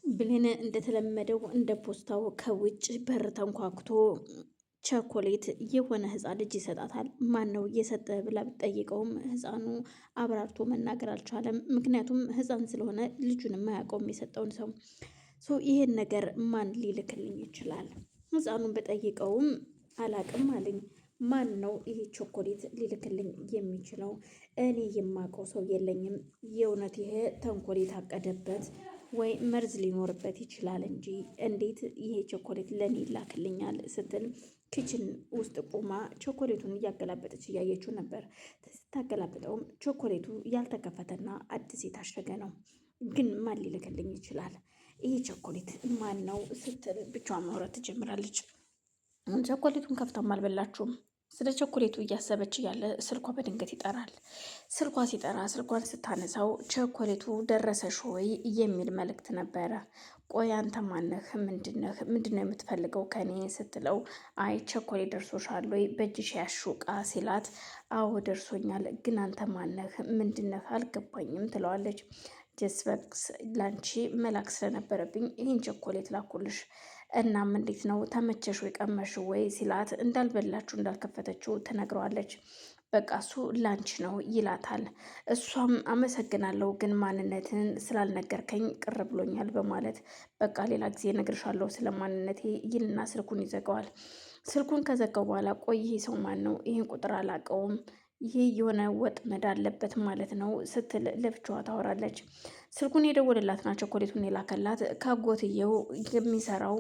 ብሌን እንደተለመደው እንደ ፖስታው ከውጭ በር ተንኳኩቶ ቸኮሌት የሆነ ህፃን ልጅ ይሰጣታል። ማን ነው እየሰጠ ብላ ብትጠይቀውም ህፃኑ አብራርቶ መናገር አልቻለም። ምክንያቱም ህፃን ስለሆነ ልጁን የማያውቀውም የሰጠውን ሰው ይሄን ነገር ማን ሊልክልኝ ይችላል? ህፃኑን በጠይቀውም አላቅም አለኝ። ማን ነው ይሄ ቾኮሌት ሊልክልኝ የሚችለው? እኔ የማውቀው ሰው የለኝም። የእውነት ይሄ ተንኮል የታቀደበት ወይ መርዝ ሊኖርበት ይችላል እንጂ እንዴት ይሄ ቾኮሌት ለኔ ይላክልኛል? ስትል ኪችን ውስጥ ቁማ ቾኮሌቱን እያገላበጠች እያየችው ነበር። ስታገላብጠውም ቾኮሌቱ ያልተከፈተና አዲስ የታሸገ ነው። ግን ማን ሊልክልኝ ይችላል? ይህ ቾኮሌት ማን ነው ስትል ብቻዋን ማውራት ትጀምራለች። ቾኮሌቱን ከፍታም አልበላችሁም። ስለ ቾኮሌቱ እያሰበች እያለ ስልኳ በድንገት ይጠራል። ስልኳ ሲጠራ ስልኳን ስታነሳው ቾኮሌቱ ደረሰሽ ወይ የሚል መልእክት ነበረ። ቆይ አንተ ማነህ? ምንድነው የምትፈልገው ከኔ ስትለው አይ ቾኮሌት ደርሶሻል ወይ በእጅሽ ያሽው ዕቃ ሲላት አዎ ደርሶኛል፣ ግን አንተ ማነህ? ምንድነህ? አልገባኝም ትለዋለች። ጀስበክስ ላንቺ መላክ ስለነበረብኝ ይህን ቾኮሌት ላኩልሽ። እናም እንዴት ነው ተመቸሽ ወይ ቀመሽ ወይ ሲላት እንዳልበላችሁ እንዳልከፈተችው ትነግረዋለች። በቃ እሱ ላንቺ ነው ይላታል። እሷም አመሰግናለሁ ግን ማንነትን ስላልነገርከኝ ቅር ብሎኛል በማለት በቃ ሌላ ጊዜ እነግርሻለሁ ስለ ማንነቴ ይልና ስልኩን ይዘጋዋል። ስልኩን ከዘጋው በኋላ ቆይ ይሄ ሰው ማን ነው? ይህን ቁጥር አላውቀውም፣ ይሄ የሆነ ወጥመድ አለበት ማለት ነው ስትል ለብቻዋ ታወራለች። ስልኩን የደወለላት ናቸው ቾኮሌቱን የላከላት ከአጎትየው የሚሰራው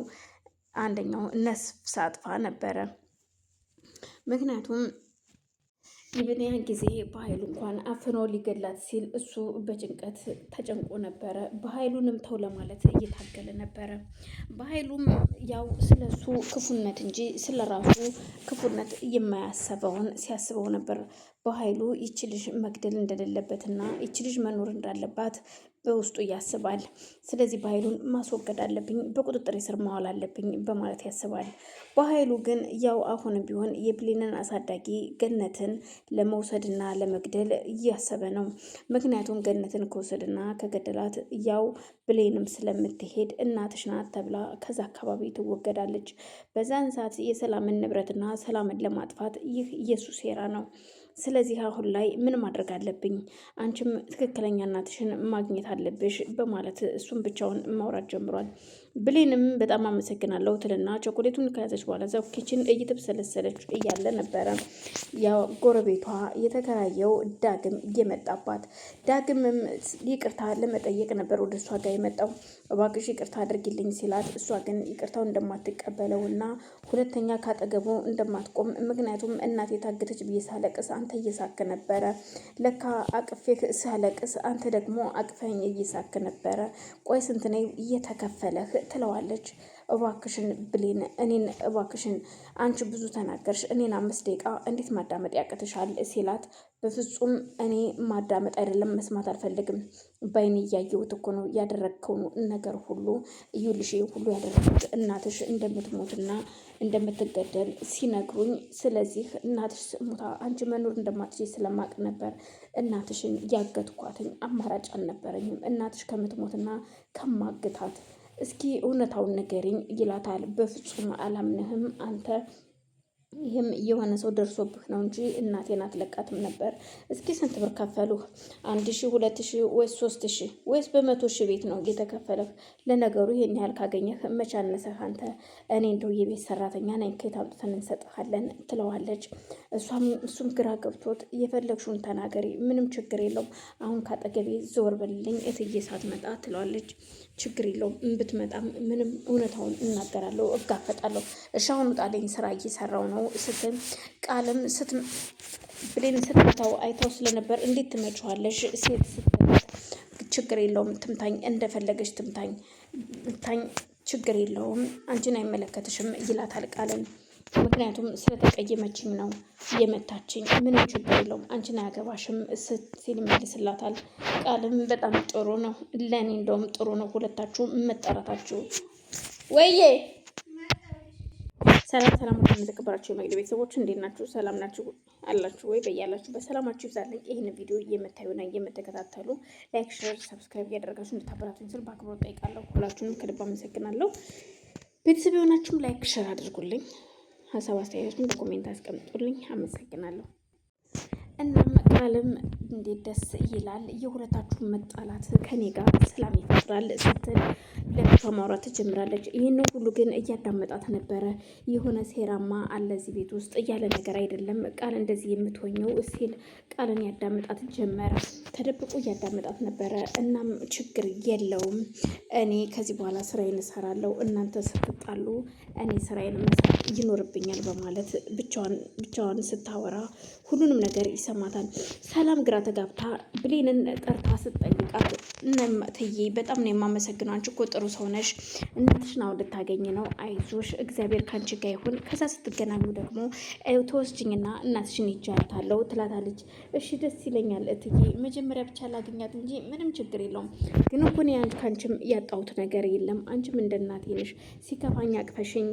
አንደኛው ነፍስ አጥፋ ነበረ። ምክንያቱም የብንያን ጊዜ በኃይሉ እንኳን አፍኖ ሊገላት ሲል እሱ በጭንቀት ተጨንቆ ነበረ። በኃይሉንም ተው ለማለት እየታገለ ነበረ። በኃይሉም ያው ስለ እሱ ክፉነት እንጂ ስለ ራሱ ክፉነት የማያሰበውን ሲያስበው ነበር። በኃይሉ ይቺ ልጅ መግደል እንደሌለበትና ይቺ ልጅ መኖር እንዳለባት በውስጡ ያስባል። ስለዚህ በኃይሉን ማስወገድ አለብኝ፣ በቁጥጥር ስር ማዋል አለብኝ በማለት ያስባል። በኃይሉ ግን ያው አሁንም ቢሆን የብሌንን አሳዳጊ ገነትን ለመውሰድና ለመግደል እያሰበ ነው። ምክንያቱም ገነትን ከወሰድና ከገደላት ያው ብሌንም ስለምትሄድ እናትሽ ናት ተብላ ከዛ አካባቢ ትወገዳለች። በዛን ሰዓት የሰላምን ንብረትና ሰላምን ለማጥፋት ይህ የሱ ሴራ ነው። ስለዚህ አሁን ላይ ምን ማድረግ አለብኝ? አንቺም ትክክለኛ እናትሽን ማግኘት አለብሽ በማለት እሱም ብቻውን ማውራት ጀምሯል። ብሌንም በጣም አመሰግናለሁ ትልና ቾኮሌቱን ከያዘች በኋላ እዛው ኪችን እየተብሰለሰለች እያለ ነበረ ያው ጎረቤቷ የተከራየው ዳግም እየመጣባት። ዳግምም ይቅርታ ለመጠየቅ ነበር ወደ እሷ ጋር የመጣው። እባክሽ ይቅርታ አድርጊልኝ ሲላት እሷ ግን ይቅርታው እንደማትቀበለውና ሁለተኛ ካጠገቡ እንደማትቆም፣ ምክንያቱም እናቴ የታገተች ብዬ ሳለቅስ አንተ እየሳክ ነበረ፣ ለካ አቅፌህ ሳለቅስ አንተ ደግሞ አቅፈኝ እየሳክ ነበረ፣ ቆይ ስንት ነው እየተከፈለህ ትለዋለች። እባክሽን ብሌን እኔን እባክሽን አንቺ ብዙ ተናገርሽ፣ እኔን 5 ደቂቃ እንዴት ማዳመጥ ያቅትሻል ሲላት በፍጹም እኔ ማዳመጥ አይደለም መስማት አልፈልግም፣ በአይኔ እያየሁት እኮ ነው ያደረግከው ነገር ሁሉ እዩልሽ፣ ሁሉ ያደረጉት እናትሽ እንደምትሞትና እንደምትገደል ሲነግሩኝ፣ ስለዚህ እናትሽ ሞታ አንቺ መኖር እንደማትችይ ስለማቅ ነበር እናትሽን ያገትኳትኝ፣ አማራጭ አልነበረኝም እናትሽ ከምትሞትና ከማግታት እስኪ እውነታውን ንገሪኝ ይላታል። በፍጹም አላምንህም አንተ፣ ይህም የሆነ ሰው ደርሶብህ ነው እንጂ እናቴን አትለቃትም ነበር። እስኪ ስንት ብር ከፈሉህ? 1000፣ 2000 ወይስ 3000 ወይስ በ100,000 ቤት ነው የተከፈለህ? ለነገሩ ይሄን ያህል ካገኘህ መቼ አነሰህ አንተ? እኔ እንደው የቤት ሰራተኛ ነኝ፣ ከየት አምጥተን እንሰጥሃለን ትለዋለች። እሱም ግራ ገብቶት የፈለግሽውን ተናገሪ፣ ምንም ችግር የለውም፣ አሁን ካጠገቤ ዞር በልልኝ እትዬ ሳትመጣ ትለዋለች። ችግር የለውም ብትመጣም ምንም እውነታውን እናገራለሁ፣ እጋፈጣለሁ። እሺ አሁን ውጣልኝ ስራ እየሰራው ነው ስትል ቃልም ብሌን ስትመታው አይታው ስለነበር እንዴት ትመጪዋለሽ ሴት ስትላት ችግር የለውም ትምታኝ፣ እንደፈለገች ትምታኝ፣ ችግር የለውም አንቺን አይመለከትሽም ይላታል ቃልን። ምክንያቱም ስለተቀየመችኝ ነው የመታችኝ፣ ምንም ችግር የለውም አንቺን አያገባሽም ሲል ይመልስላታል። ቃልም በጣም ጥሩ ነው፣ ለእኔ እንደውም ጥሩ ነው ሁለታችሁ መጠራታችሁ። ወይዬ ሰላም ሰላም፣ ወደ ተከበራችሁ የመግቢያ ቤተሰቦች እንዴት ናችሁ? ሰላም ናችሁ አላችሁ ወይ? በያላችሁ በሰላማችሁ ይብዛልኝ። ይህን ቪዲዮ የምታዩና የምትከታተሉ ላይክ፣ ሼር፣ ሰብስክራይብ እያደረጋችሁ እንድታበራቱኝ ስል በአክብሮት ጠይቃለሁ። ሁላችሁንም ከልብ አመሰግናለሁ። ቤተሰብ የሆናችሁም ላይክ፣ ሼር አድርጉልኝ። ሀሳብ አስተያየታችሁን በኮሜንት አስቀምጡልኝ። አመሰግናለሁ። እናም ቃልም እንዴት ደስ ይላል የሁለታችሁ መጣላት ከኔ ጋር ሰላም ይፈጥራል ስትል ለብቻ ማውራት ትጀምራለች። ይህንን ሁሉ ግን እያዳመጣት ነበረ። የሆነ ሴራማ አለ እዚህ ቤት ውስጥ እያለ ነገር አይደለም ቃል እንደዚህ የምትሆኘው ሲል ቃልን ያዳመጣት ጀመረ። ተደብቆ እያዳመጣት ነበረ። እናም ችግር የለውም እኔ ከዚህ በኋላ ስራዬን እሰራለሁ፣ እናንተ ስትጣሉ እኔ ስራዬን መስራት ይኖርብኛል በማለት ብቻዋን ስታወራ ሁሉንም ነገር ይሰማታል። ሰላም ግራ ተጋብታ ብሌንን ጠርታ ስትጠይቃት ትዬ በጣም ነው የማመሰግነው፣ አንቺ እኮ ጥሩ ሰው ነሽ፣ እናትሽን አሁን ልታገኝ ነው፣ አይዞሽ፣ እግዚአብሔር ካንቺ ጋር ይሁን፣ ከዛ ስትገናኙ ደግሞ ተወስጅኝና እናትሽን ይጃታለሁ ትላታለች። እሺ ደስ ይለኛል እትዬ፣ መጀመሪያ ብቻ ላገኛት እንጂ ምንም ችግር የለውም። ግን እኮ እኔ ካንቺም ያጣሁት ነገር የለም፣ አንቺም እንደ እናቴ ነሽ፣ ሲከፋኝ አቅፈሽኝ፣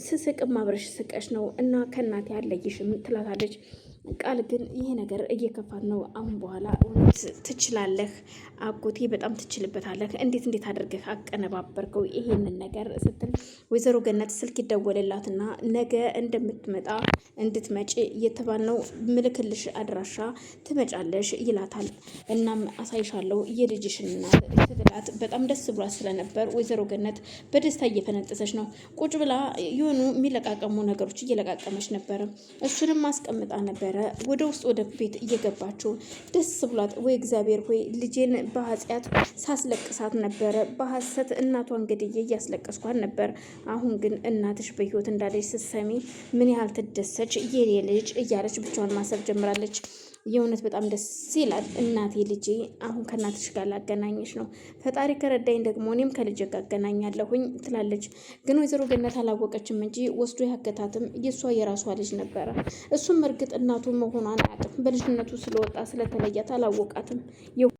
ስስቅም አብረሽ ስቀሽ ነው እና ከእናቴ አለይሽም ትላታለች። ቃል ግን ይሄ ነገር እየከፋት ነው። አሁን በኋላ እውነት ትችላለህ አጎቴ፣ በጣም ትችልበታለህ። እንዴት አድርገህ አቀነባበርከው ይሄንን ነገር ስትል ወይዘሮ ገነት ስልክ ይደወልላትና ነገ እንደምትመጣ እንድትመጪ የተባልነው ምልክልሽ አድራሻ ትመጫለሽ ይላታል። እናም አሳይሻለሁ የልጅሽን እናት ስትላት በጣም ደስ ብሏት ስለነበር ወይዘሮ ገነት በደስታ እየፈነጠሰች ነው። ቁጭ ብላ የሆኑ የሚለቃቀሙ ነገሮች እየለቃቀመች ነበረ። እሱንም አስቀምጣ ነበረ ወደ ውስጥ ወደ ቤት እየገባችው ደስ ብሏት፣ ወይ እግዚአብሔር ሆይ ልጄን በኃጢአት ሳስለቅሳት ነበረ፣ በሐሰት እናቷን ገድዬ እያስለቀስኳት ነበር። አሁን ግን እናትሽ በህይወት እንዳለች ስትሰሚ ምን ያህል ትደሰች የኔ ልጅ እያለች ብቻዋን ማሰብ ጀምራለች። የእውነት በጣም ደስ ይላል። እናቴ ልጄ አሁን ከእናትሽ ጋር ላገናኘሽ ነው፣ ፈጣሪ ከረዳኝ ደግሞ እኔም ከልጄ ጋር አገናኛለሁኝ ትላለች። ግን ወይዘሮ ገነት አላወቀችም እንጂ ወስዶ ያገታትም የእሷ የራሷ ልጅ ነበረ። እሱም እርግጥ እናቱ መሆኗን አያውቅም። በልጅነቱ ስለወጣ ስለተለያት አላወቃትም።